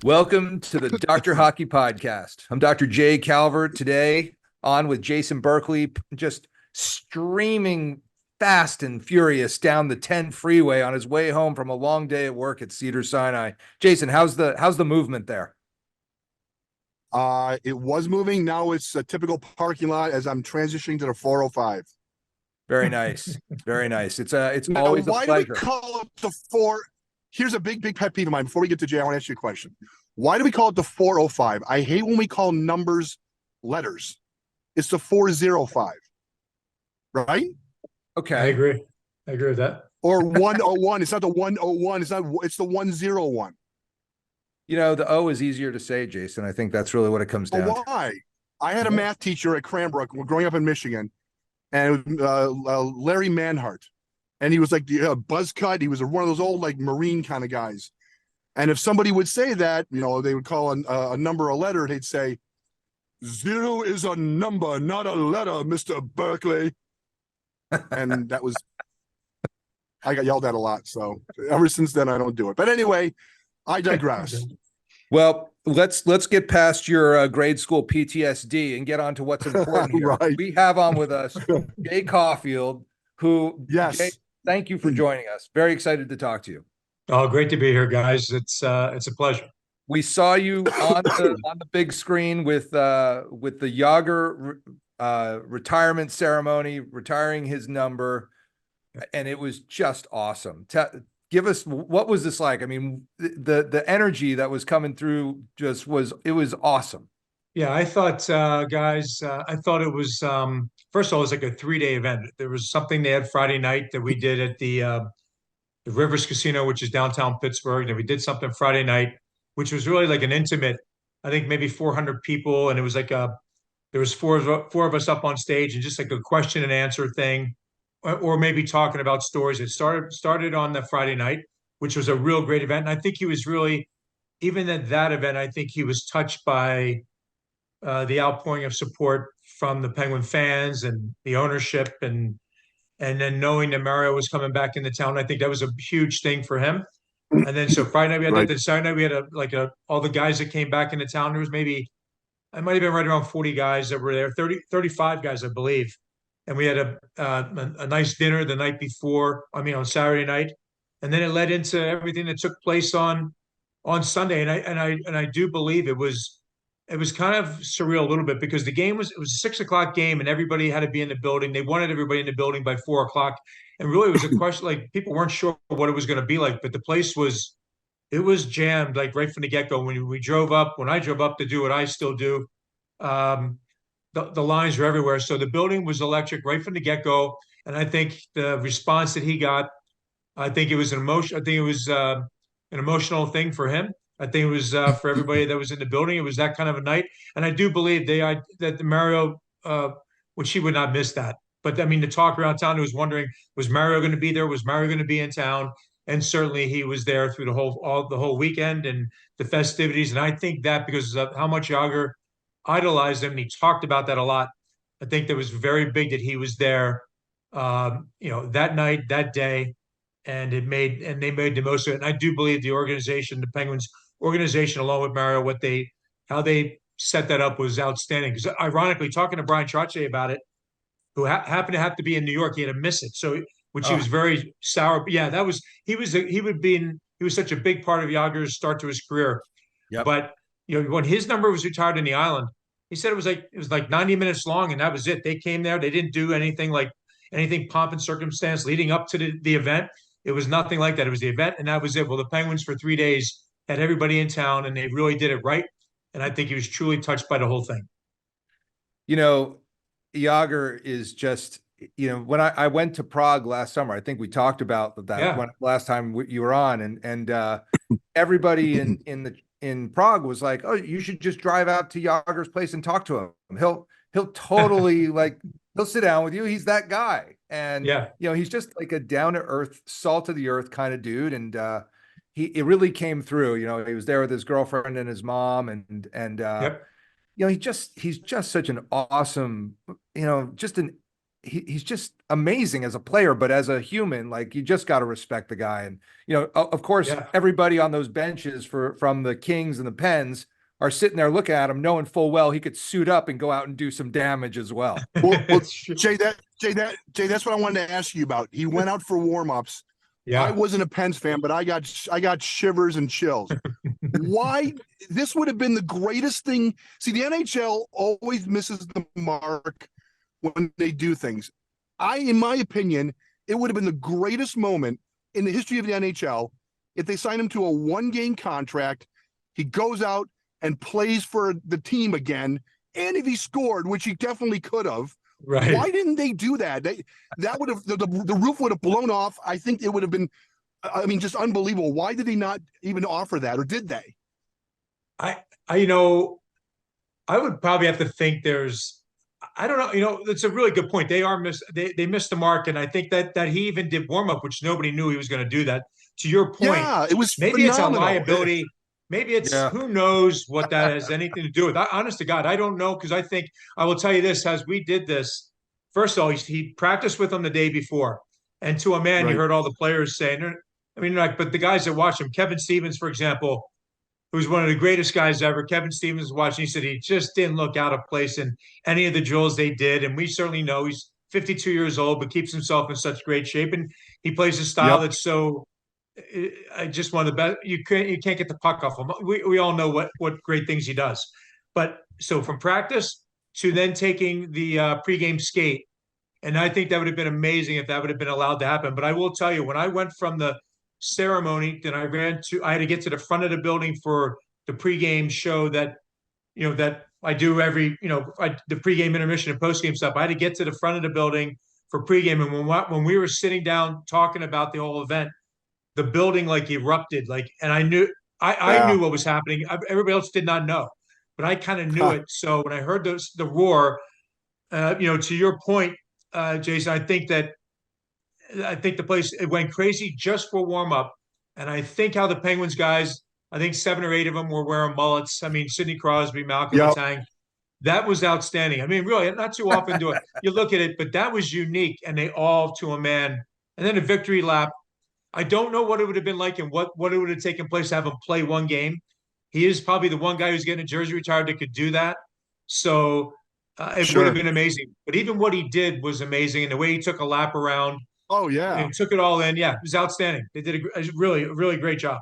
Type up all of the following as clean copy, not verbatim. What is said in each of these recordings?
Welcome to the Dr. Hockey Podcast. I'm Dr. Jay Calvert today, on with Jason Berkley, just streaming fast and furious down the 10 freeway on his way home from a long day at work at Cedars-Sinai. Jason, how's the movement there? It was moving. Now it's a typical parking lot as I'm transitioning to the 405. Very nice. Very nice. It's Now, always a why do we pleasure. call it the four? Here's a big pet peeve of mine. Before we get to Jay, I want to ask you a question. Why do we call it the 405? I hate when we call numbers letters. It's the 405, right? Okay. I agree with that. Or 101. It's not the 101. It's the 101. You know, the O is easier to say, Jason. I think that's really what it comes down to. Why? I had a math teacher at Cranbrook growing up in Michigan, and Larry Manhart. And he was like the buzz cut. He was one of those old like Marine kind of guys. And if somebody would say that, they would call a number a letter. They'd say, 0 is a number, not a letter, Mr. Berkley. And that was, I got yelled at a lot. So ever since then, I don't do it. But anyway, I digress. Well, let's get past your grade school PTSD and get on to what's important here. Right. We have on with us Jay Caufield, who, Yes. Jay, thank you for joining us. Very excited to talk to you. Oh, great to be here, guys. It's a pleasure. We saw you on the big screen with the Jagr retirement ceremony, retiring his number, and it was just awesome. Give us, what was this like? I mean, the energy that was coming through it was awesome. Yeah, I thought, guys, I thought it was first of all, it was like a 3-day event. There was something they had Friday night that we did at the Rivers Casino, which is downtown Pittsburgh. And we did something Friday night, which was really like an intimate, I think maybe 400 people, and it was like there was four of us up on stage and just like a question and answer thing. Or maybe talking about stories. It started on the Friday night, which was a real great event. And I think he was really, even at that event, I think he was touched by the outpouring of support from the Penguin fans and the ownership, and then knowing that Mario was coming back into town. I think that was a huge thing for him. And then so Friday night we had Right. that. Saturday night we had all the guys that came back into town. There was maybe, I might have been right around 40 guys that were there, 35 guys, I believe. And we had a nice dinner the night before, on Saturday night. And then it led into everything that took place on Sunday. And I do believe it was kind of surreal a little bit, because it was a 6 o'clock game and everybody had to be in the building. They wanted everybody in the building by 4 o'clock. And really it was a question, like people weren't sure what it was going to be like, but the place was jammed like right from the get-go. When I drove up to do what I still do, the lines were everywhere. So the building was electric right from the get-go. And I think the response that he got, I think it was an emotional thing for him. I think it was for everybody that was in the building. It was that kind of a night. And I do believe that the Mario, which he would not miss that. But I mean, the talk around town was wondering, was Mario going to be there? Was Mario going to be in town? And certainly he was there through the whole weekend and the festivities. And I think that because of how much Jagr idolized him, and he talked about that a lot. I think that was very big that he was there, that night, that day, and they made the most of it. And I do believe the organization, the Penguins organization, along with Mario, how they set that up was outstanding. Because ironically, talking to Brian Trottier about it, who happened to have to be in New York, he had to miss it. So, which he was very sour. But yeah, he was such a big part of Jagr's start to his career. Yep. But when his number was retired in the island, he said it was like 90 minutes long, and that was it. They came there, they didn't do anything pomp and circumstance leading up to the event. It was nothing like that. It was the event, and that was it. Well, the Penguins for 3 days had everybody in town, and they really did it right. And I think he was truly touched by the whole thing. Jagr is just, when I went to Prague last summer, I think we talked about that last time you were on, and everybody in Prague was like, "Oh, you should just drive out to Jagr's place and talk to him. He'll totally he'll sit down with you. He's that guy." And he's just like a down to earth, salt of the earth kind of dude. And it really came through. He was there with his girlfriend and his mom, and he's just such an awesome, just an he's just amazing as a player, but as a human, like, you just got to respect the guy. And, of course, Yeah. everybody on those benches from the Kings and the Pens are sitting there looking at him, knowing full well he could suit up and go out and do some damage as well. Well, Jay, that's what I wanted to ask you about. He went out for warm-ups. Yeah. I wasn't a Pens fan, but I got shivers and chills. Why? This would have been the greatest thing. See, the NHL always misses the mark when they do things. In my opinion, it would have been the greatest moment in the history of the NHL if they signed him to a one-game contract. He goes out and plays for the team again, and if he scored, which he definitely could have. Right. Why didn't they do that? That would have the roof would have blown off. I think it would have been, just unbelievable. Why did they not even offer that, or did they? I would probably have to think I don't know. That's a really good point. They missed the mark, and I think that he even did warm up, which nobody knew he was going to do that. To your point, yeah, it was maybe phenomenal. It's a liability. Maybe it's who knows what that has anything to do with. Honest to God, I don't know, because I will tell you this: as we did this, first of all, he practiced with them the day before, and to a man, you heard all the players saying. But the guys that watch him, Kevin Stevens, for example, who's one of the greatest guys ever. Kevin Stevens was watching. He said he just didn't look out of place in any of the drills they did. And we certainly know he's 52 years old, but keeps himself in such great shape. And he plays a style that's so just one of the best. You can't get the puck off him. We all know what great things he does. But so from practice to then taking the pregame skate, and I think that would have been amazing if that would have been allowed to happen. But I will tell you, when I went from the ceremony, then I had to get to the front of the building for the pregame show that I do every, the pregame intermission and postgame stuff. I had to get to the front of the building for pregame. And when we were sitting down talking about the whole event, the building like erupted, and I knew what was happening. Everybody else did not know, but I kind of knew it. So when I heard the roar, to your point, Jason, I think the place, it went crazy just for warm up. And I think how the Penguins guys, I think 7 or 8 of them were wearing mullets. I mean, Sidney Crosby, Malcolm Letang. That was outstanding. I mean, really, not too often do it. You look at it, but that was unique, and they all, to a man. And then a victory lap. I don't know what it would have been like and what it would have taken place to have him play one game. He is probably the one guy who's getting a jersey retired that could do that. So it would have been amazing. But even what he did was amazing, and the way he took a lap around. Oh, yeah. And took it all in. Yeah, it was outstanding. They did a really great job.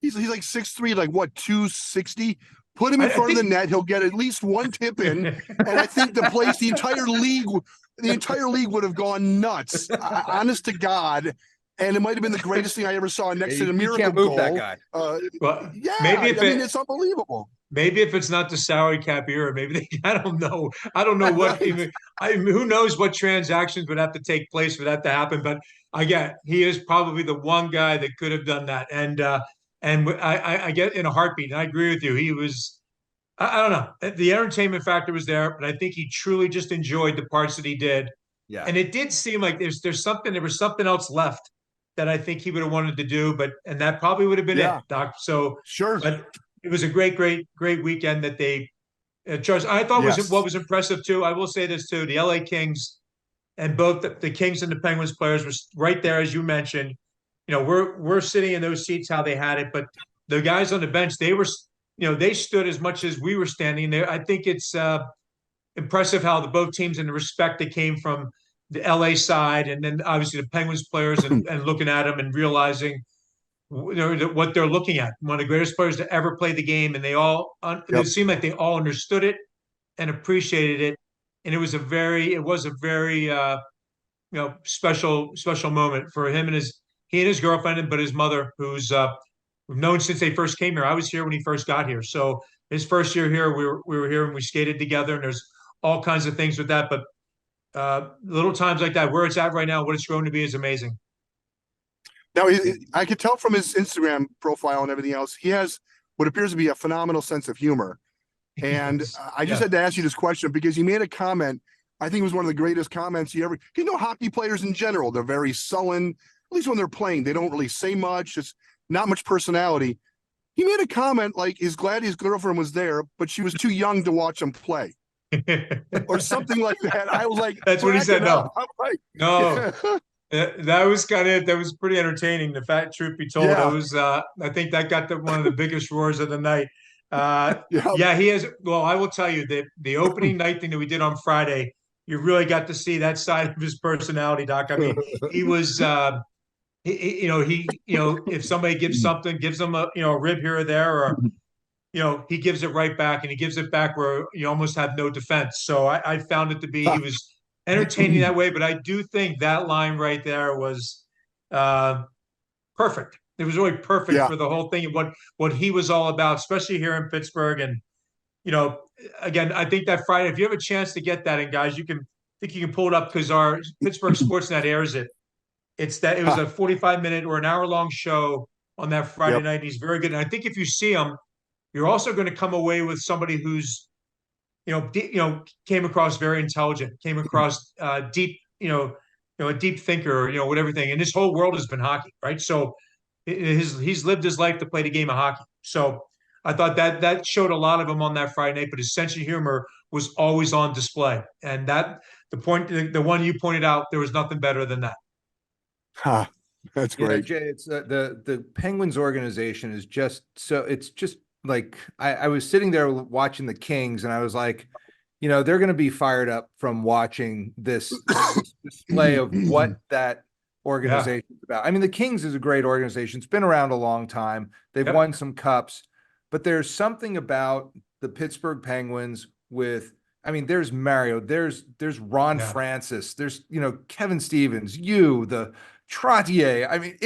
He's like 6'3", like what, 260? Put him in front of the net. He'll get at least one tip in. And I think the entire league would have gone nuts. Honest to God. And it might have been the greatest thing I ever saw next to the miracle can't move goal. That guy. Maybe it's unbelievable. Maybe if it's not the salary cap era, maybe I don't know. I don't know what who knows what transactions would have to take place for that to happen. But again, he is probably the one guy that could have done that. And I get in a heartbeat. And I agree with you. He was, I don't know. The entertainment factor was there, but I think he truly just enjoyed the parts that he did. Yeah. And it did seem like there was something else left that I think he would have wanted to do, and that probably would have been it, Doc. So sure. But it was a great weekend that they charged. I thought what was impressive too. I will say this too: the LA Kings and both the Kings and the Penguins players were right there, as you mentioned. We're sitting in those seats how they had it, but the guys on the bench, they were, they stood as much as we were standing there. I think it's impressive how both teams and the respect that came from the LA side, and then obviously the Penguins players, and looking at them and realizing what they're looking at. One of the greatest players to ever play the game, and it seemed like they all understood it and appreciated it. And it was a very special moment for him and his girlfriend, but his mother, who's we've known since they first came here. I was here when he first got here, so his first year here, we were here and we skated together. And there's all kinds of things with that, but little times like that, where it's at right now, what it's grown to be is amazing. Now, I could tell from his Instagram profile and everything else, he has what appears to be a phenomenal sense of humor. And I just had to ask you this question because you made a comment. I think it was one of the greatest comments you ever. Hockey players in general, they're very sullen. At least when they're playing, they don't really say much. It's not much personality. He made a comment like he's glad his girlfriend was there, but she was too young to watch him play. or something like that. I was like, That's what he said. cracking No, up. I'm like, no. That was that was pretty entertaining. The fact, truth be told, it yeah, was. I think that got one of the biggest roars of the night. yeah, Yeah, he has. Well, I will tell you that the opening night thing that we did on Friday, you really got to see that side of his personality, Doc. I mean, he was. If somebody gives him a rib here or there, or he gives it right back, and he gives it back where you almost have no defense. So I found it to be he was entertaining that way, but I do think that line right there was uh, perfect. It was really perfect yeah, for the whole thing and what he was all about, especially here in Pittsburgh. And you know, again, I think that Friday, if you have a chance to get that, and guys, you can pull it up because our Pittsburgh Sportsnet airs it. It was a 45-minute or an hour-long show on that Friday yep, night. And he's very good. And I think if you see him, you're also going to come away with somebody who's, came across very intelligent, came across deep, a deep thinker, with everything. And his whole world has been hockey, right? So he's lived his life to play the game of hockey. So I thought that showed a lot of him on that Friday night, but his sense of humor was always on display. And the one you pointed out, there was nothing better than that. huh, that's Yeah, great. Jay, it's the Penguins organization is just so it's just like I was sitting there watching the Kings and I was like, they're going to be fired up from watching this display of what that Yeah. organization is about. I mean, the Kings is a great organization. It's been around a long time. They've Yep. won some cups, but there's something about the Pittsburgh Penguins I mean, there's Mario, there's Ron Yeah. Francis, there's, Kevin Stevens, the Trottier. I mean,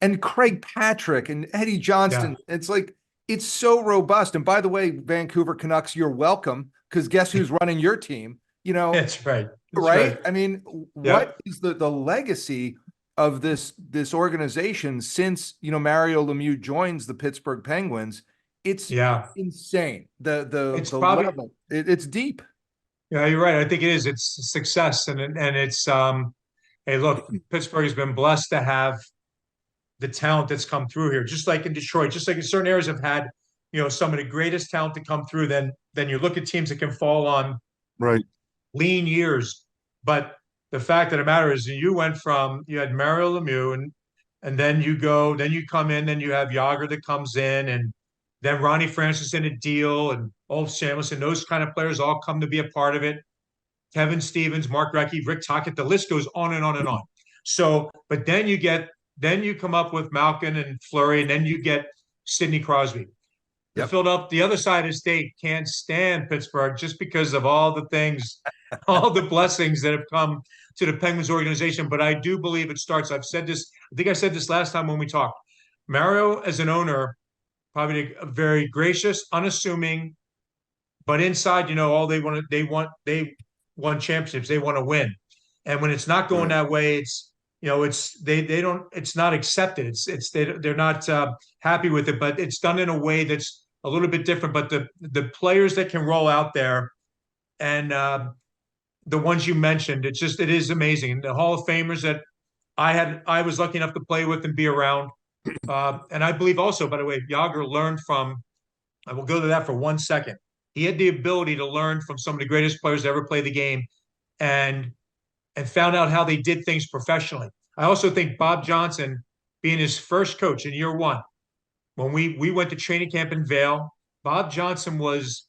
and Craig Patrick and Eddie Johnston. Yeah. It's like, it's so robust. And by the way, Vancouver Canucks, you're welcome, because guess who's running your team? That's right. That's Right? right. I mean, Yeah. what is the legacy of this organization since Mario Lemieux joins the Pittsburgh Penguins? It's Yeah. insane. It's The probably, level, it's deep. yeah, you're right. I think it is. It's success. And it's, hey, look, Pittsburgh has been blessed to have the talent that's come through here, just like in Detroit, just like in certain areas have had, some of the greatest talent to come through. Then you look at teams that can fall on Right. lean years. But the fact of the matter is you had Mario Lemieux and then you come in, then you have Jagr that comes in and then Ronnie Francis in a deal and Ulf Samuelsson, those kind of players all come to be a part of it. Kevin Stevens, Mark Recchi, Rick Tocchet, the list goes on and on and on. So, but then you come up with Malkin and Fleury, and then you get Sidney Crosby. Yep. The other side of the state can't stand Pittsburgh just because of all the things, all the blessings that have come to the Penguins organization. But I do believe it starts. I think I said this last time when we talked. Mario, as an owner, probably a very gracious, unassuming, but inside, all they won championships. They want to win. And when it's not going Right. that way, it's not accepted. They're not happy with it, but it's done in a way that's a little bit different. But the players that can roll out there and the ones you mentioned, it is amazing. And the Hall of Famers that I was lucky enough to play with and be around. And I believe also, by the way, Jagr learned from, I will go to that for 1 second. He had the ability to learn from some of the greatest players to ever play the game and found out how they did things professionally. I also think Bob Johnson, being his first coach in year one, when we went to training camp in Vail, Bob Johnson was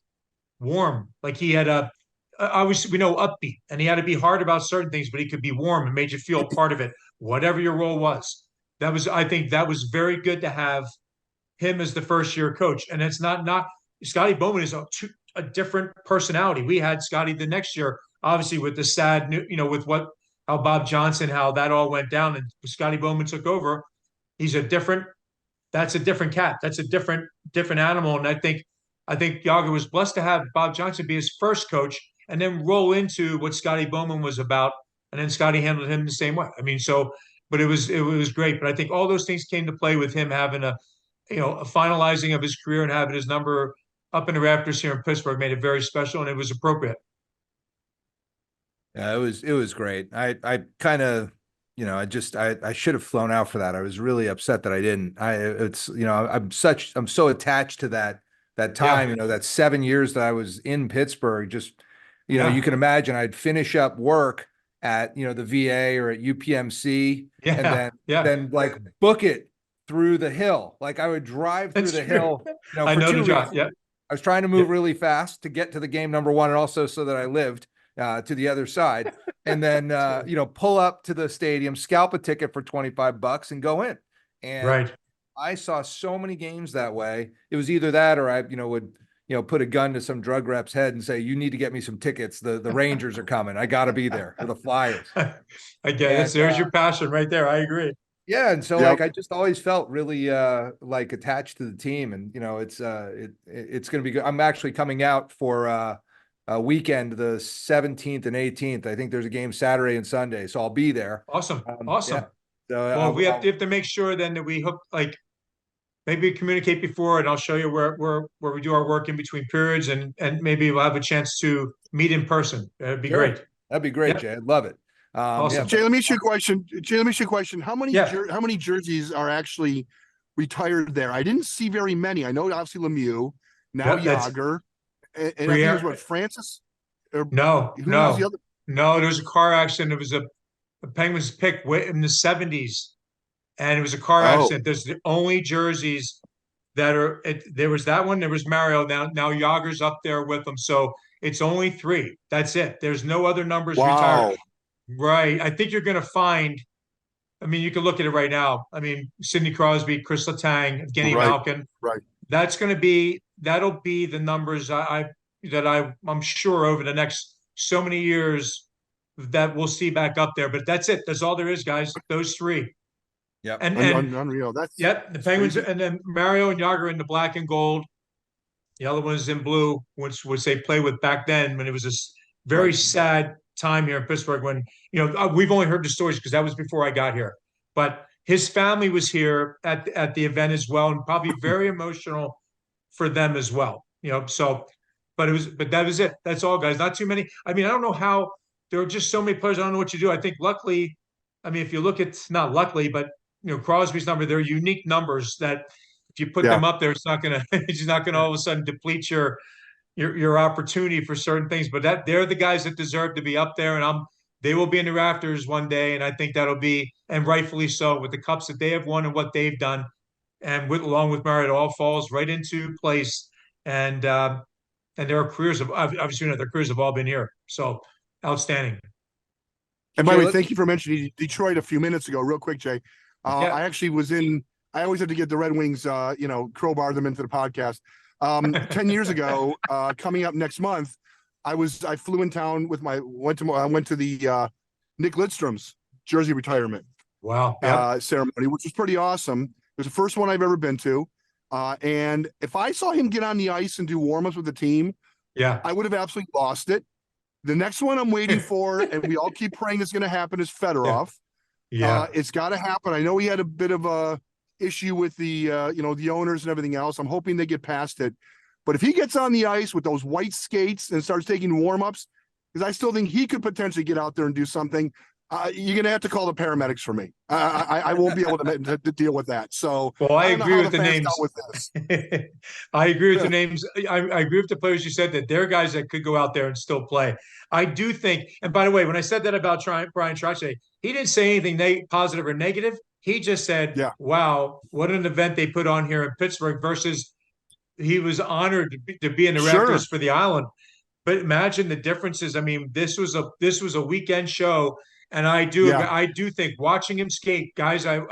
warm. Like he had we know upbeat, and he had to be hard about certain things, but he could be warm and made you feel part of it, whatever your role was. I think that was very good to have him as the first year coach. And it's not Scotty Bowman is a different personality. We had Scotty the next year, obviously with the sad, with how Bob Johnson, how that all went down, and Scotty Bowman took over. That's a different cat. That's a different animal. And I think Jagr was blessed to have Bob Johnson be his first coach and then roll into what Scotty Bowman was about. And then Scotty handled him the same way. I mean, but it was great. But I think all those things came to play with him having a finalizing of his career and having his number up in the rafters here in Pittsburgh made it very special, and it was appropriate. Yeah, it was great. I kind of, I should have flown out for that. I was really upset that I didn't. I'm so attached to that time, that 7 years that I was in Pittsburgh, just you know, you can imagine I'd finish up work at, you know, the VA or at UPMC and then like book it through the hill. Like I would drive through the hill, you know, I for know 2 the reasons. job. Yeah. I was trying to move really fast to get to the game number one, and also so that I lived to the other side, and then you know, pull up to the stadium, scalp a ticket for $25 and go in. And I saw so many games that way. It was either that or I, you know, would, you know, put a gun to some drug rep's head and say, you need to get me some tickets. The Rangers are coming. I got to be there, or the Flyers. I get it. There's your passion right there. I agree. Yeah, and so like I just always felt really like attached to the team, and you know, it's going to be good. I'm actually coming out for a weekend, the 17th and 18th. I think there's a game Saturday and Sunday, so I'll be there. Awesome. Yeah. So well, we have to make sure then that we hook, like maybe communicate before, and I'll show you where we do our work in between periods, and maybe we'll have a chance to meet in person. That'd be great. That'd be great, Jay. I'd love it. Awesome. Jay, let me ask you a question. How many jerseys are actually retired there? I didn't see very many. I know obviously Lemieux, now Jagr, and I think it was what, Francis? No. There was a car accident. It was a Penguins pick in the 70s, and it was a car accident. There's the only jerseys that are. There was that one. There was Mario. Now Jagr's up there with them. So it's only 3. That's it. There's no other numbers retired. Right. I think you're going to find, I mean, you can look at it right now. I mean, Sidney Crosby, Chris Letang, Evgeny Malkin. Right. That'll be the numbers I'm sure over the next so many years that we'll see back up there. But that's it. That's all there is, guys. Those 3. Yeah. And unreal. The Penguins, and then Mario and Jagr in the black and gold. The other one is in blue, which they play with back then when it was a very sad time here in Pittsburgh, when, you know, we've only heard the stories because that was before I got here, but his family was here at the event as well, and probably very emotional for them as well, you know. So but that was it. That's all, guys. Not too many. I mean, I don't know how there are just so many players. I don't know what you do. I think luckily, I mean, if you look at, not luckily, but you know, Crosby's number, they're unique numbers that if you put them up there, it's not gonna all of a sudden deplete your opportunity for certain things, but that they're the guys that deserve to be up there, and they will be in the rafters one day, and I think that'll be, and rightfully so, with the cups that they have won and what they've done, and along with Mario, it all falls right into place, and their careers have obviously, you know, their careers have all been here, so outstanding. And by the way, thank you for mentioning Detroit a few minutes ago, real quick, Jay. I actually was I always have to get the Red Wings, you know, crowbar them into the podcast. 10 years ago, coming up next month, I flew in town with I went to the Nick Lidstrom's jersey retirement ceremony, which was pretty awesome. It was the first one I've ever been to. And if I saw him get on the ice and do warm-ups with the team, I would have absolutely lost it. The next one I'm waiting for, and we all keep praying it's going to happen, is Fedorov. It's got to happen. I know he had a bit of a issue with the you know, the owners and everything else. I'm hoping they get past it. But if he gets on the ice with those white skates and starts taking warm-ups, because I still think he could potentially get out there and do something, you're gonna have to call the paramedics for me. I won't be able to deal with that. So, well, I agree with the names. I agree with the names. I agree with the players you said, that they're guys that could go out there and still play. I do think, and by the way, when I said that about Brian Trottier, he didn't say anything positive or negative. He just said, wow, what an event they put on here in Pittsburgh, versus he was honored to be in the rafters for the Island. But imagine the differences. I mean, this was a weekend show, and I do think watching him skate, guys, I'm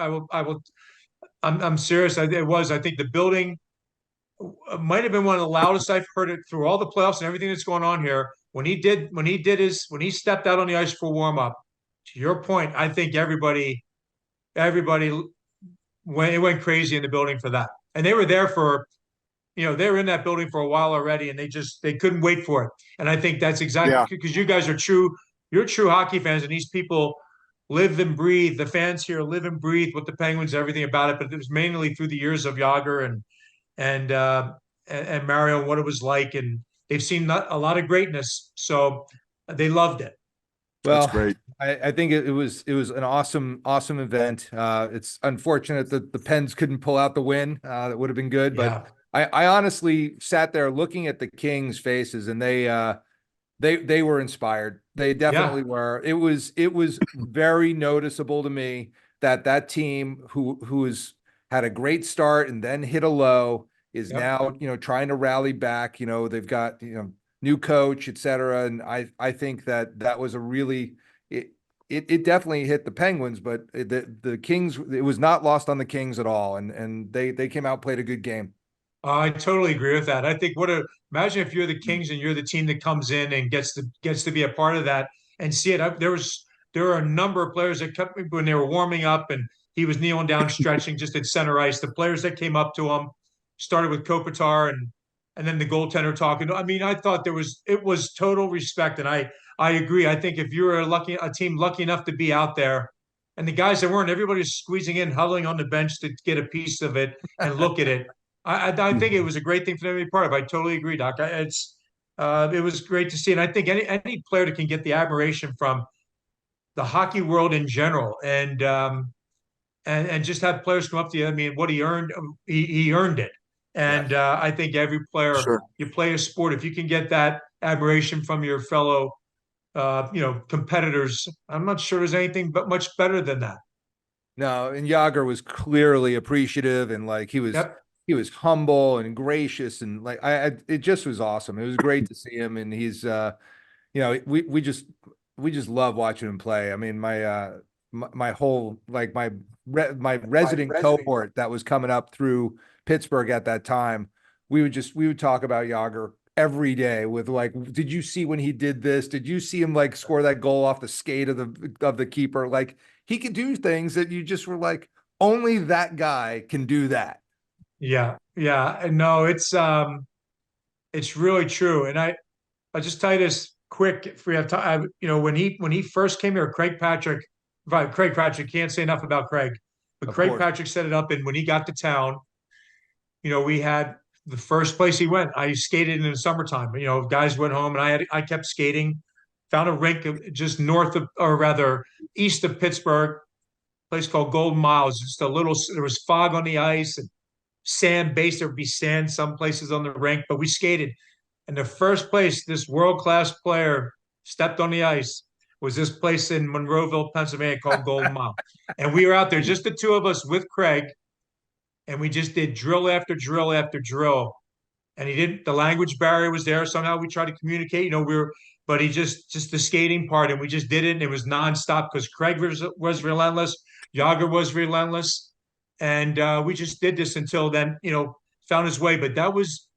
serious. I think the building might have been one of the loudest I've heard it through all the playoffs and everything that's going on here. When he stepped out on the ice for warm up, to your point, I think everybody went crazy in the building for that. And they were there for, you know, they were in that building for a while already, and they couldn't wait for it. And I think that's exactly because you guys you're true hockey fans, and these people live and breathe. The fans here live and breathe with the Penguins, everything about it. But it was mainly through the years of Jagr and Mario, and what it was like, and they've seen a lot of greatness, so they loved it. Well, that's great. I think it was an awesome event. It's unfortunate that the Pens couldn't pull out the win. That would have been good, but I honestly sat there looking at the Kings' faces, and they They were inspired. They definitely were. It was very noticeable to me that that team who's had a great start and then hit a low is now, trying to rally back. They've got, new coach, et cetera. And I think that was a really, it definitely hit the Penguins, but the Kings, it was not lost on the Kings at all. And they came out, played a good game. I totally agree with that. I think imagine if you're the Kings and you're the team that comes in and gets to be a part of that and see it. There were a number of players that kept when they were warming up and he was kneeling down, stretching just at center ice. The players that came up to him started with Kopitar and then the goaltender talking. I mean, I thought it was total respect, and I agree. I think if you're a team lucky enough to be out there, and the guys that weren't, everybody's squeezing in, huddling on the bench to get a piece of it and look at it. I think it was a great thing for them to be part of. I totally agree, Doc. It was great to see, and I think any player that can get the admiration from the hockey world in general, and just have players come up to you. I mean, what he earned, he earned it, and I think every player, you play a sport, if you can get that admiration from your fellow, competitors, I'm not sure there's anything but much better than that. No, and Jagr was clearly appreciative, and like he was humble and gracious, and like it just was awesome. It was great to see him, and he's we just love watching him play. I mean, my whole like my resident cohort that was coming up through Pittsburgh at that time, we would talk about Jagr every day with like, did you see when he did this? Did you see him like score that goal off the skate of the keeper? Like he could do things that you just were like, only that guy can do that. Yeah. Yeah. No, it's really true. And I'll just tell you this quick if we have time. When he first came here, Craig Patrick, can't say enough about Craig, but Of Craig course. Patrick set it up. And when he got to town, we had the first place he went. I skated in the summertime. Guys went home and I kept skating, found a rink just north of, or rather east of Pittsburgh, place called Golden Miles. Just there was fog on the ice and sand base. There would be sand some places on the rink, but we skated. And the first place this world-class player stepped on the ice was this place in Monroeville, Pennsylvania called Golden Mile. And we were out there, just the two of us with Craig, and we just did drill after drill after drill. And the language barrier was there. Somehow we tried to communicate, but he just the skating part, and we just did it, and it was nonstop because Craig was relentless, Jagr was relentless, and we just did this until then, found his way. But that was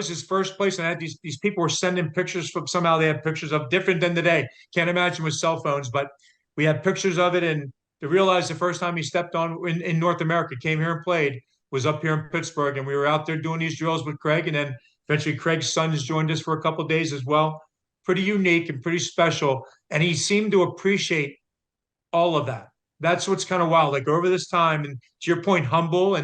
his first place, and I had these people were sending pictures from, somehow they had pictures of, different than today. Can't imagine with cell phones, but we had pictures of it, and to realize the first time he stepped on in North America, came here and played, was up here in Pittsburgh, and we were out there doing these drills with Craig, and then eventually Craig's son has joined us for a couple of days as well. Pretty unique and pretty special, and he seemed to appreciate all of that. That's what's kind of wild. Like over this time, and to your point, humble,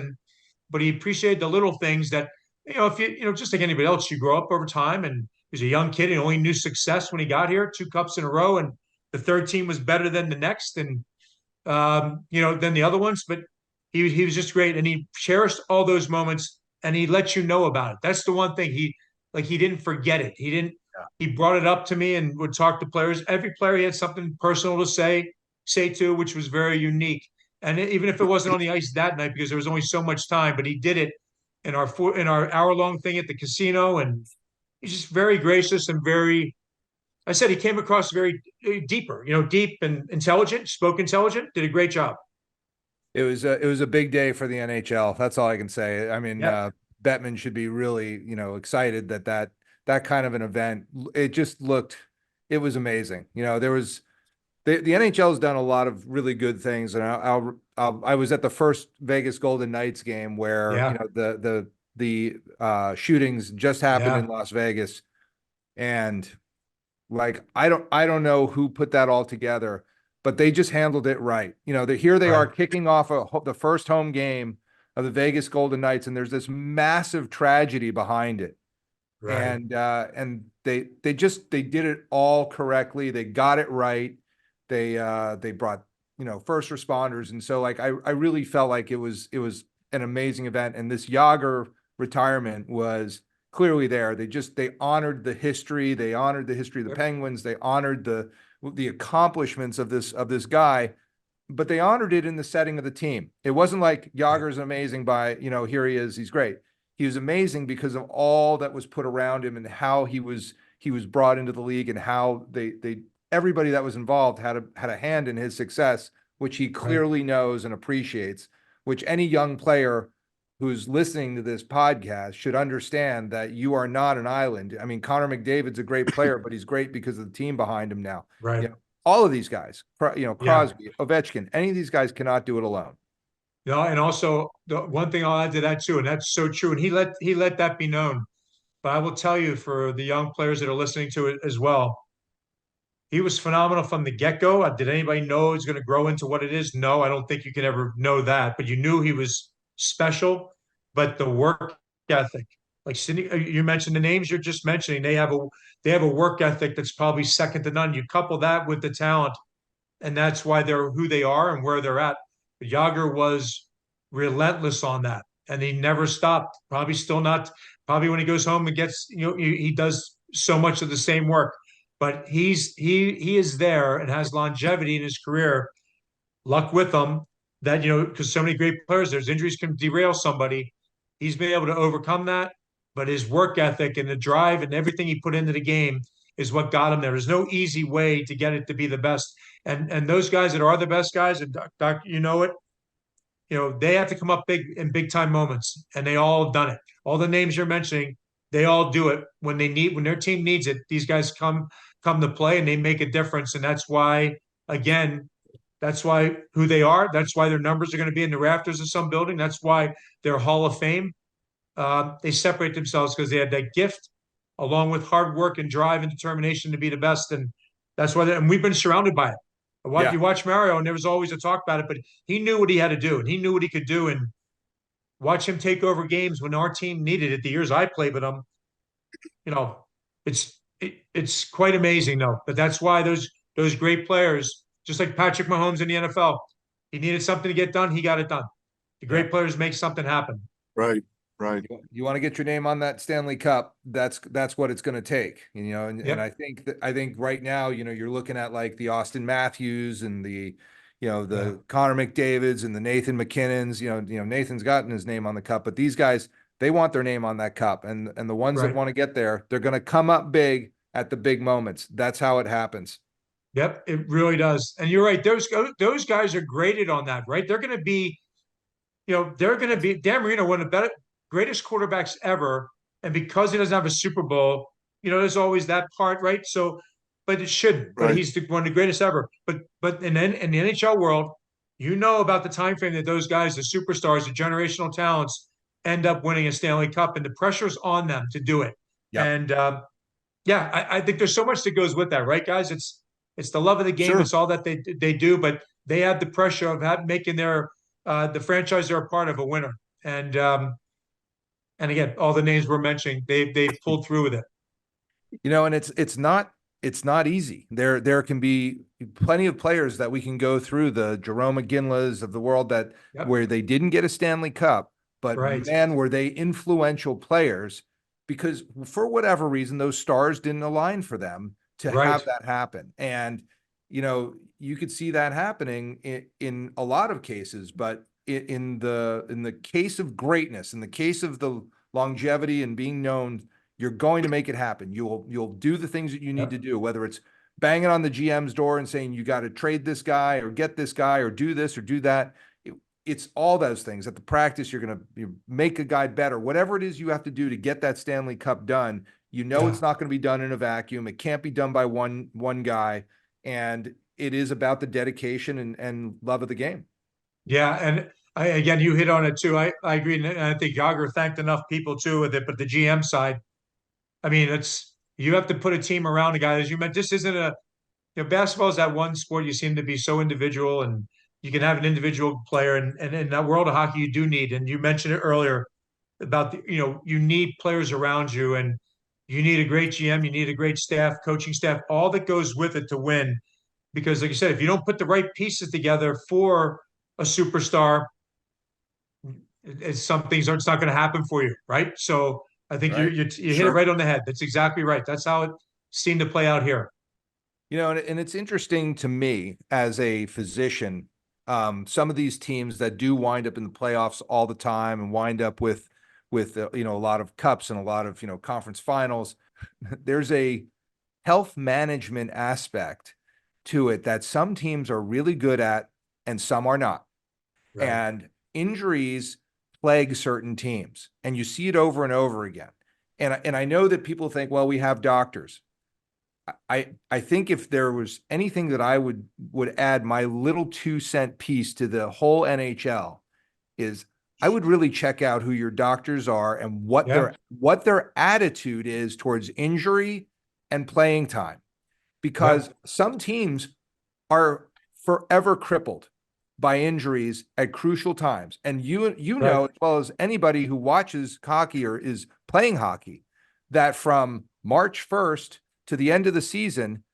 but he appreciated the little things that, if just like anybody else, you grow up over time, and he was a young kid and only knew success when he got here, 2 cups in a row, and the third team was better than the next, and than the other ones, but he was just great, and he cherished all those moments, and he let you know about it. That's the one thing he didn't forget it. He didn't. Yeah. He brought it up to me and would talk to players. Every player he had something personal to say to, which was very unique. And even if it wasn't on the ice that night, because there was only so much time, but he did it in our hour-long thing at the casino, and he's just very gracious and very. I said he came across very deeper, deep and intelligent, spoke intelligent, did a great job. It was a big day for the NHL. That's all I can say. I mean, Bettman should be really, excited that kind of an event. It just it was amazing. There was the NHL has done a lot of really good things, and I was at the first Vegas Golden Knights game where the shootings just happened in Las Vegas, and like I don't know who put that all together, but they just handled it right. Here they are kicking off the first home game of the Vegas Golden Knights, and there's this massive tragedy behind it. Right. And they did it all correctly. They got it right. They brought, first responders. And so like, I really felt like it was an amazing event. And this Jagr retirement was clearly there. They honored the history. They honored the history of the Yep. Penguins. They honored the accomplishments of this guy, but they honored it in the setting of the team. It wasn't like Jagr's amazing by, here he is, he's great. He was amazing because of all that was put around him and how he was brought into the league, and how everybody that was involved had a hand in his success, which he clearly knows and appreciates, which any young player who's listening to this podcast should understand, that you are not an island. I mean, Connor McDavid's a great player, but he's great because of the team behind him now. Right. All of these guys, Crosby, Ovechkin, any of these guys cannot do it alone. Yeah, and also the one thing I'll add to that too, and that's so true, and he let that be known. But I will tell you, for the young players that are listening to it as well, he was phenomenal from the get-go. Did anybody know he's going to grow into what it is? No, I don't think you can ever know that, but you knew he was special. But the work ethic, like Sidney, you mentioned the names you're just mentioning, they have a work ethic that's probably second to none. You couple that with the talent, and that's why they're who they are and where they're at. But Jagr was relentless on that, and he never stopped. Probably still not. Probably when he goes home and gets, he does so much of the same work. But he is there and has longevity in his career. Luck with him that, because so many great players, there's injuries can derail somebody. He's been able to overcome that, but his work ethic and the drive and everything he put into the game is what got him there. There's no easy way to get it to be the best. And those guys that are the best guys, and Doc, they have to come up big in big time moments, and they all have done it. All the names you're mentioning, they all do it when their team needs it. These guys come to play and they make a difference, and that's why, again, that's why who they are. That's why their numbers are going to be in the rafters of some building. That's why they're Hall of Fame. They separate themselves because they had that gift, along with hard work and drive and determination to be the best, and that's why. And we've been surrounded by it. You watch Mario, and there was always a talk about it, but he knew what he had to do, and he knew what he could do. And watch him take over games when our team needed it. The years I played with him, it's quite amazing, though. But that's why those great players, just like Patrick Mahomes in the NFL, he needed something to get done. He got it done. The great players make something happen. Right. You want to get your name on that Stanley Cup, that's what it's going to take, and I think right now, you're looking at like the Austin Matthews and the Connor McDavids and the Nathan McKinnons. Nathan's gotten his name on the cup, but these guys, they want their name on that cup, and the ones that want to get there, they're going to come up big at the big moments. That's how it happens. Yep, it really does. And you're right. Those guys are graded on that, right? They're going to be, Dan Marino, one of the greatest quarterbacks ever, and because he doesn't have a Super Bowl, there's always that part, right? So, but it shouldn't. Right. But he's one of the greatest ever. But in the NHL world, about the time frame that those guys, the superstars, the generational talents, end up winning a Stanley Cup, and the pressure's on them to do it. Yep. And I think there's so much that goes with that, right, guys? It's the love of the game. Sure. It's all that they do, but they have the pressure of making their the franchise they're a part of a winner. And again, all the names we're mentioning, they've pulled through with it. And it's not easy. There can be plenty of players that we can go through, the Jaromir Jagrs of the world where they didn't get a Stanley Cup, but man, were they influential players, because for whatever reason, those stars didn't align for them to have that happen. And, you could see that happening in a lot of cases, but in the case of greatness, in the case of the longevity and being known, you're going to make it happen. You'll do the things that you need to do, whether it's banging on the GM's door and saying, you got to trade this guy or get this guy or do this or do that. It's all those things. At the practice, you're going to make a guy better. Whatever it is you have to do to get that Stanley Cup done, it's not going to be done in a vacuum. It can't be done by one guy. And it is about the dedication and love of the game. Yeah, and again, you hit on it too. I agree, and I think Jagr thanked enough people too with it. But the GM side, I mean, you have to put a team around a guy. As you mentioned, this isn't basketball is that one sport you seem to be so individual, and you can have an individual player, and in that world of hockey, you do need. And you mentioned it earlier about you need players around you, and you need a great GM, you need a great staff, coaching staff, all that goes with it to win. Because, like you said, if you don't put the right pieces together for a superstar, it's not going to happen for you, right? So I think Right. you hit it right on the head. That's exactly right. That's how it seemed to play out here. And it's interesting to me as a physician, some of these teams that do wind up in the playoffs all the time and wind up with a lot of cups and a lot of conference finals. There's a health management aspect to it that some teams are really good at and some are not. Right. And injuries plague certain teams, and you see it over and over again. And I know that people think, well, we have doctors. I think if there was anything that I would add my little 2 cent piece to the whole NHL is I would really check out who your doctors are and what their attitude is towards injury and playing time, because some teams are forever crippled by injuries at crucial times. And you know as well as anybody who watches hockey or is playing hockey that from March 1st to the end of the season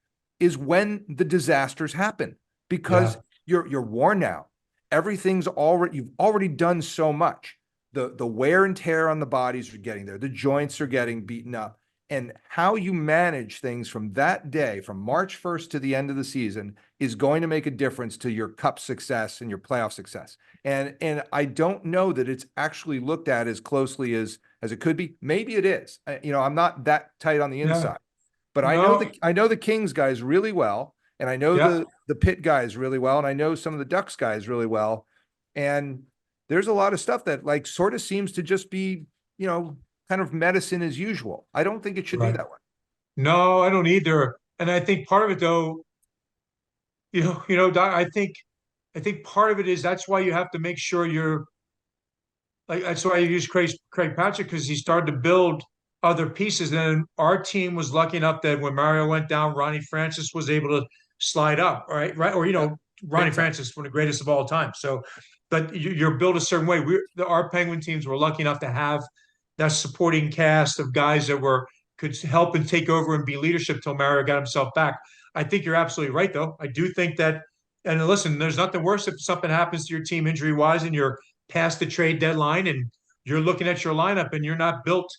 is when the disasters happen, because you're worn out. Everything's you've already done so much. The wear and tear on the bodies are getting there. The joints are getting beaten up. And how you manage things from that day, from March 1st to the end of the season, is going to make a difference to your cup success and your playoff success. And I don't know that it's actually looked at as closely as it could be. Maybe it is. I'm not that tight on the inside. But I know the Kings guys really well, and I know the Pitt guys really well, and I know some of the Ducks guys really well. And there's a lot of stuff that like sort of seems to just be, kind of medicine as usual. I don't think it should be that way. No, I don't either. And I think part of it though, Doc, I think part of it is that's why you have to make sure you're like, that's why I use Craig Patrick, because he started to build other pieces. And our team was lucky enough that when Mario went down, Ronnie Francis was able to slide up, right? Or, Ronnie Francis, one of the greatest of all time. So, but you're built a certain way. Our Penguin teams were lucky enough to have that supporting cast of guys that could help and take over and be leadership till Mario got himself back. I think you're absolutely right, though. I do think that, and listen, there's nothing worse if something happens to your team injury wise and you're past the trade deadline and you're looking at your lineup and you're not built,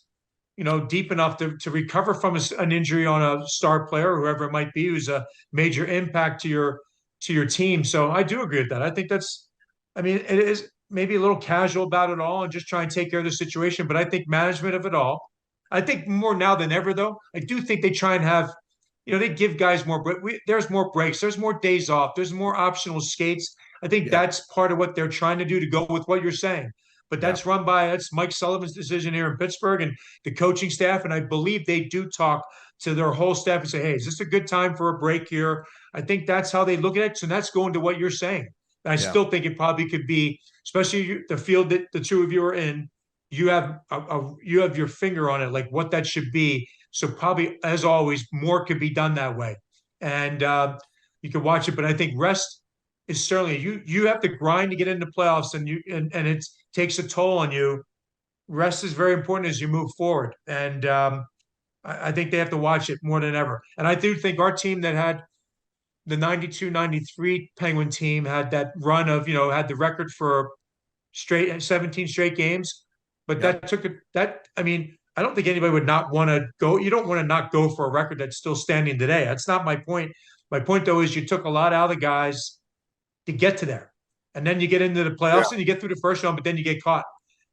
deep enough to recover from an injury on a star player or whoever it might be who's a major impact to your team. So I do agree with that. I think it is maybe a little casual about it all and just try and take care of the situation. But I think management of it all, I think more now than ever, though, I do think they try and have, they give guys more, there's more breaks, there's more days off, there's more optional skates. I think that's part of what they're trying to do to go with what you're saying. But that's that's Mike Sullivan's decision here in Pittsburgh and the coaching staff. And I believe they do talk to their whole staff and say, hey, is this a good time for a break here? I think that's how they look at it. So that's going to what you're saying. I still think it probably could be, especially the field that the two of you are in, you have you have your finger on it, like what that should be. So probably, as always, more could be done that way. And you can watch it. But I think rest is certainly, you have to grind to get into playoffs, and it takes a toll on you. Rest is very important as you move forward. And I think they have to watch it more than ever. And I do think our team that had the 92-93 Penguin team had that run of, had the record for 17 straight games. But I don't think anybody would not want to go. You don't want to not go for a record that's still standing today. That's not my point. My point, though, is you took a lot out of the guys to get to there. And then you get into the playoffs and you get through the first round, but then you get caught.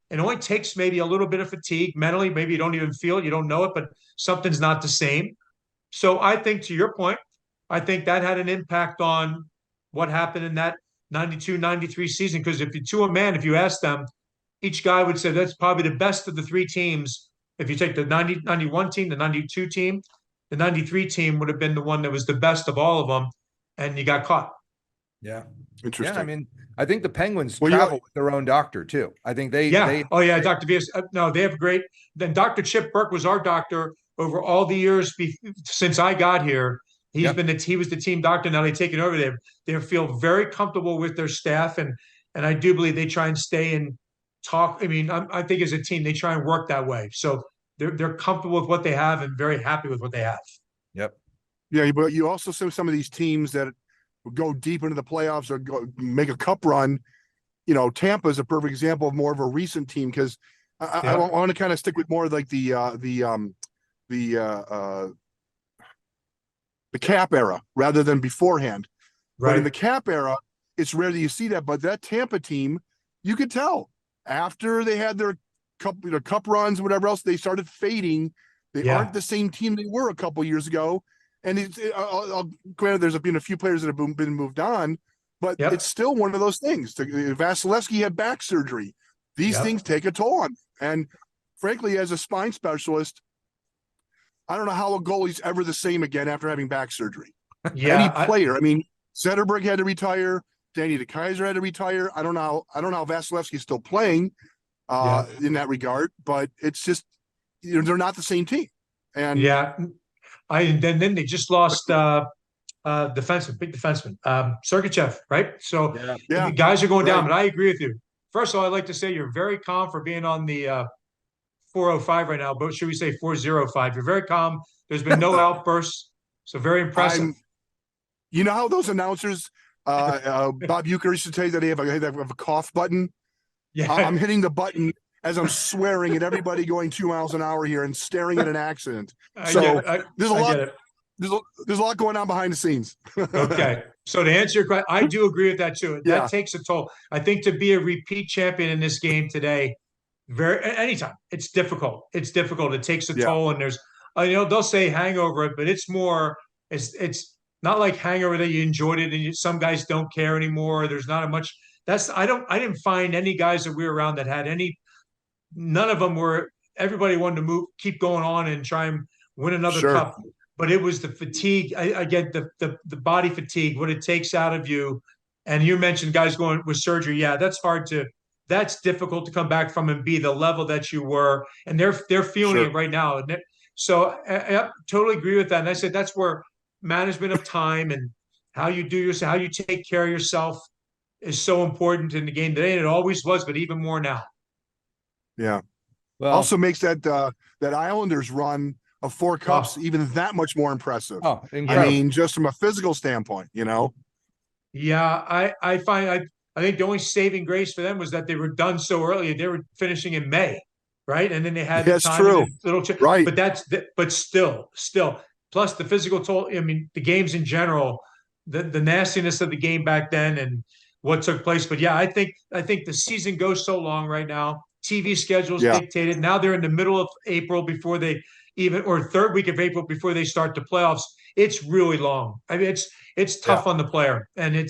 It only takes maybe a little bit of fatigue mentally. Maybe you don't even feel it. You don't know it, but something's not the same. So I think, to your point, I think that had an impact on what happened in that 92-93 season. Because if you ask them, each guy would say that's probably the best of the three teams. If you take the 90-91 team, the 92 team, the 93 team would have been the one that was the best of all of them, and you got caught. Yeah. Interesting. Yeah, I think the Penguins travel with their own doctor too. I think they Dr. Vias. No, they have great. Then Dr. Chip Burke was our doctor over all the years since I got here. He was the team doctor. Now they take it over. They feel very comfortable with their staff, and I do believe they try and stay and talk. I think as a team they try and work that way. So they're comfortable with what they have and very happy with what they have. Yep. Yeah, but you also see some of these teams that go deep into the playoffs or make a cup run. Tampa is a perfect example of more of a recent team, because I want to kind of stick with more like the cap era rather than beforehand. But in the cap era, it's rare that you see that. But that Tampa team, you could tell after they had their cup runs, whatever else, they started fading. They aren't the same team they were a couple years ago. And granted, there's been a few players that have been moved on, but it's still one of those things. Vasilevsky had back surgery. These things take a toll on. And frankly, as a spine specialist, I don't know how a goalie's ever the same again after having back surgery. Any player. I mean, Zetterberg had to retire. Danny DeKaiser had to retire. I don't know how Vasilevsky's still playing in that regard, but it's just they're not the same team. And then they just lost big defenseman, Sergachev, right? So the guys are going down, but I agree with you. First of all, I'd like to say you're very calm for being on the 405 right now, but should we say 405? You're very calm. There's been no outbursts, so very impressive. You know how those announcers, Bob Uecker used to say that they have a cough button? Yeah. I'm hitting the button as I'm swearing at everybody going 2 miles an hour here and staring at an accident. So there's a lot going on behind the scenes. Okay. So to answer your question, I do agree with that too. That takes a toll. I think to be a repeat champion in this game today, anytime, it's difficult. It's difficult. It takes a toll, and there's, they'll say hangover, but it's more, it's not like hangover that you enjoyed it and some guys don't care anymore. There's not much. I didn't find any guys that we were around that had none of them were, everybody wanted to keep going on and try and win another cup. But it was the fatigue. I get the body fatigue, what it takes out of you. And you mentioned guys going with surgery. Yeah, that's difficult to come back from and be the level that you were. And they're feeling it right now. So I totally agree with that. And I said, that's where management of time and how you take care of yourself is so important in the game today. And it always was, but even more now. Yeah. Well, also makes that Islanders run of 4 cups even that much more impressive. Oh, incredible. I mean, just from a physical standpoint, Yeah, I think the only saving grace for them was that they were done so early. They were finishing in May, right? And then they had time. Right. But still. Plus the physical toll. I mean, the games in general, the nastiness of the game back then and what took place. But yeah, I think the season goes so long right now. TV schedules dictated. Now they're in the middle of April before they or third week of April before they start the playoffs. It's really long. I mean, it's tough on the player, and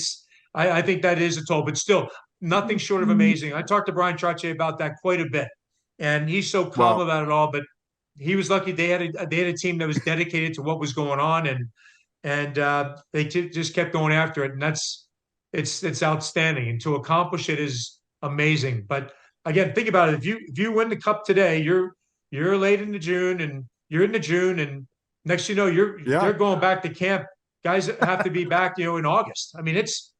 I think that is a toll, but still nothing short of amazing. I talked to Brian Trottier about that quite a bit, and he's so calm about it all. But he was lucky they had a team that was dedicated to what was going on, and they just kept going after it, and it's outstanding. And to accomplish it is amazing. But again, think about it. If you win the cup today, you're late in the June, and you're in the June, and next they're going back to camp. Guys have to be back, in August. I mean, it's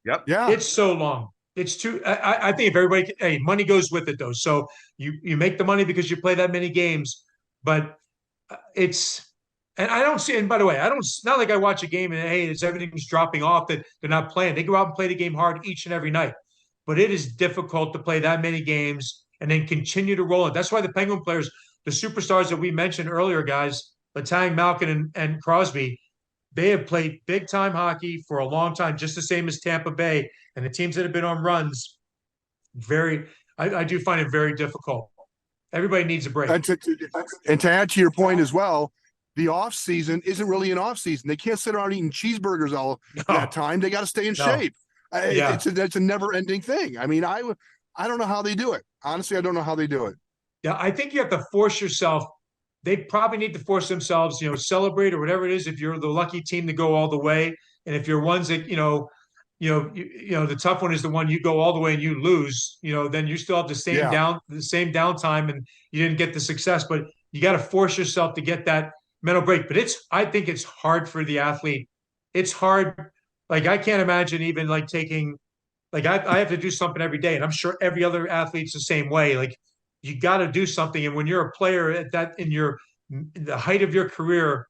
so long. It's too. I think if everybody, money goes with it though. So you make the money because you play that many games, but and I don't see. And by the way, it's not like I watch a game and everything's dropping off that they're not playing. They go out and play the game hard each and every night. But it is difficult to play that many games and then continue to roll it. That's why the Penguin players, the superstars that we mentioned earlier, guys, Letang, Malkin, and Crosby, they have played big-time hockey for a long time, just the same as Tampa Bay. And the teams that have been on runs, I do find it very difficult. Everybody needs a break. And to add to your point as well, the off season isn't really an off season. They can't sit around eating cheeseburgers all that time. They got to stay in shape. It's a never ending thing. I mean, I don't know how they do it. Honestly, I don't know how they do it. Yeah, I think you have to force yourself. They probably need to force themselves, celebrate or whatever it is. If you're the lucky team to go all the way, and if you're ones that, the tough one is the one you go all the way and you lose, then you still have the same downtime and you didn't get the success. But you got to force yourself to get that mental break. But I think it's hard for the athlete. It's hard. Like I can't imagine even like taking, like I have to do something every day, and I'm sure every other athlete's the same way. Like you got to do something, and when you're a player at that in the height of your career,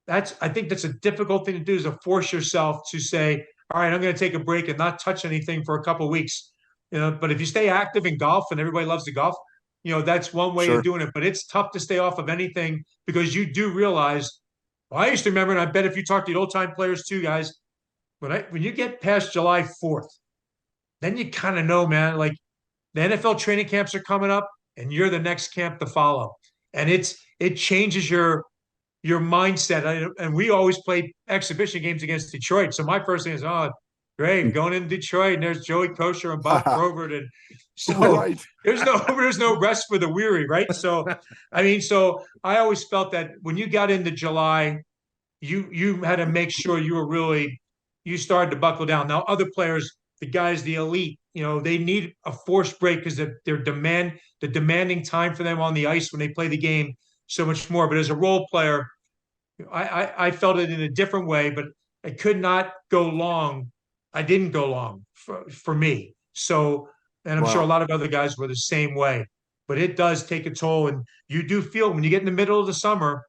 I think that's a difficult thing to do, is to force yourself to say, all right, I'm going to take a break and not touch anything for a couple of weeks. But if you stay active in golf, and everybody loves to golf, that's one way Sure. of doing it, but it's tough to stay off of anything because you do realize, well, I used to remember, and I bet if you talk to the old time players too, guys, when you get past July 4th, then you kind of know, man, like the NFL training camps are coming up and you're the next camp to follow. And it changes your mindset. And we always played exhibition games against Detroit. So my first thing is, oh, great, going in Detroit, and there's Joey Kosher and Bob Probert. And so Right. there's no rest for the weary, right? So so I always felt that when you got into July, you had to make sure you started to buckle down. Now, other players, the guys, the elite, they need a forced break because the demanding time for them on the ice when they play the game so much more. But as a role player, I felt it in a different way, but I could not go long. I didn't go long for me. So, and I'm sure a lot of other guys were the same way, but it does take a toll. And you do feel when you get in the middle of the summer,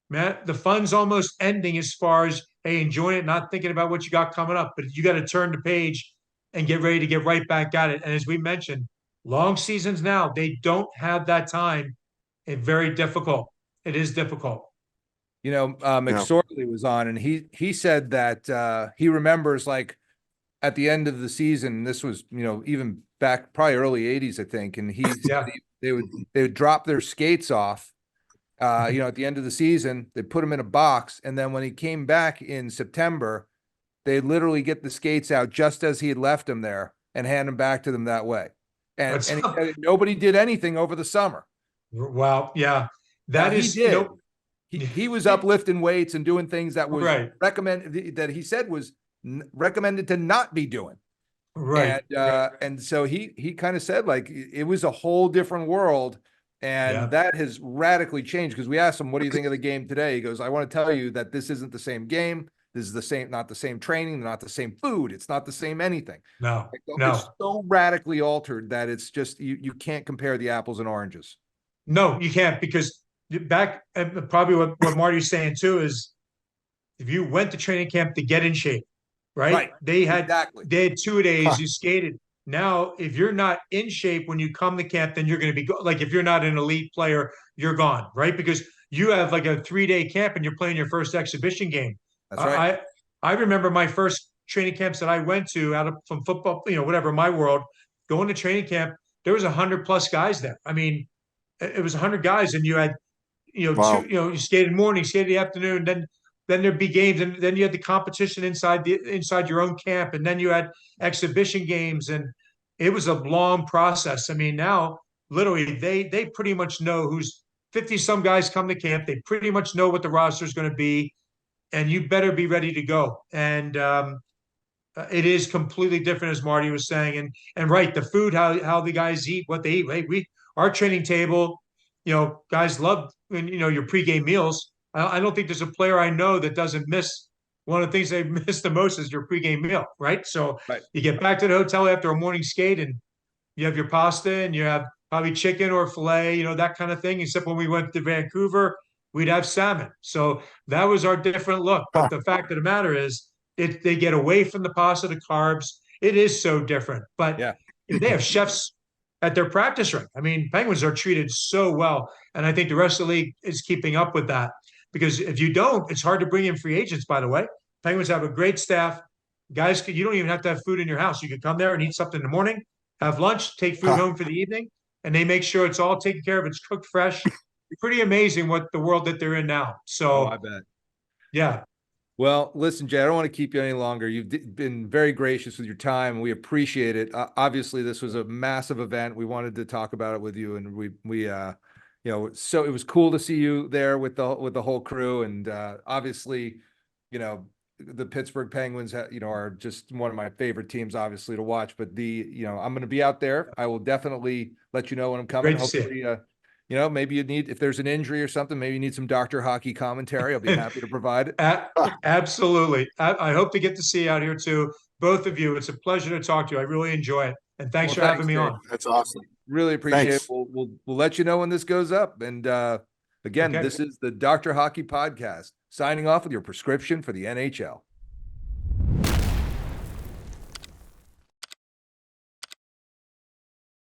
man, the fun's almost ending as far as, hey, enjoying it, not thinking about what you got coming up, but you got to turn the page and get ready to get right back at it. And as we mentioned, long seasons now, they don't have that time. It's very difficult. It is difficult. McSorley was on, and he said that he remembers, like, at the end of the season, this was, even back probably early 80s, I think, and said they would drop their skates off, at the end of the season. They put them in a box, and then when he came back in September, they literally get the skates out just as he had left them there and hand them back to them that way. And he said nobody did anything over the summer. Wow, yeah, that is. He did. He was uplifting weights and doing things that was recommended, that he said was recommended to not be doing. Right. And so he kind of said, like, it was a whole different world. And that has radically changed, because we asked him, what do you think of the game today? He goes, I want to tell you that this isn't the same game. This is not the same training, not the same food. It's not the same anything. No. It's so radically altered that it's just, you can't compare the apples and oranges. No, you can't, because back, and probably what Marty's saying too is, if you went to training camp to get in shape, right? They had 2 days you skated. Now, if you're not in shape when you come to camp, then you're going to be like, if you're not an elite player, you're gone, right? Because you have like a 3-day camp and you're playing your first exhibition game. That's right. I remember my first training camps that I went to from football, whatever, my world, going to training camp, there was 100+ guys there. I mean, it was 100 guys, and you had, you skated morning, skated the afternoon, then there'd be games, and then you had the competition inside your own camp, and then you had exhibition games, and it was a long process. I mean, now literally they pretty much know who's 50 some guys come to camp. They pretty much know what the roster is going to be, and you better be ready to go. And it is completely different, as Marty was saying, and right, the food, how the guys eat, what they eat. Hey, our training table, guys love when your pregame meals. I don't think there's a player I know that doesn't miss. One of the things they miss the most is your pregame meal, right? So you get back to the hotel after a morning skate, and you have your pasta, and you have probably chicken or filet, that kind of thing. Except when we went to Vancouver, we'd have salmon. So that was our different look. But the fact of the matter is, they get away from the pasta, the carbs. It is so different. But they have chefs at their practice rink. I mean, Penguins are treated so well, and I think the rest of the league is keeping up with that. Because if you don't, it's hard to bring in free agents, by the way. Penguins have a great staff. Guys, you don't even have to have food in your house. You can come there and eat something in the morning, have lunch, take food home for the evening, and they make sure it's all taken care of. It's cooked fresh. Pretty amazing what the world that they're in now. So, I bet. Yeah. Well, listen, Jay, I don't want to keep you any longer. You've been very gracious with your time. We appreciate it. Obviously, this was a massive event. We wanted to talk about it with you, and we so it was cool to see you there with the whole crew. And obviously, the Pittsburgh Penguins, are just one of my favorite teams, obviously, to watch. But I'm going to be out there. I will definitely let you know when I'm coming. Hopefully, maybe if there's an injury or something, maybe you need some Dr. Hockey commentary. I'll be happy to provide it. Absolutely. I hope to get to see you out here too. Both of you. It's a pleasure to talk to you. I really enjoy it. And thanks for having me on. That's awesome. Really appreciate it. We'll let you know when this goes up. And again, This is the Dr. Hockey Podcast, signing off with your prescription for the NHL.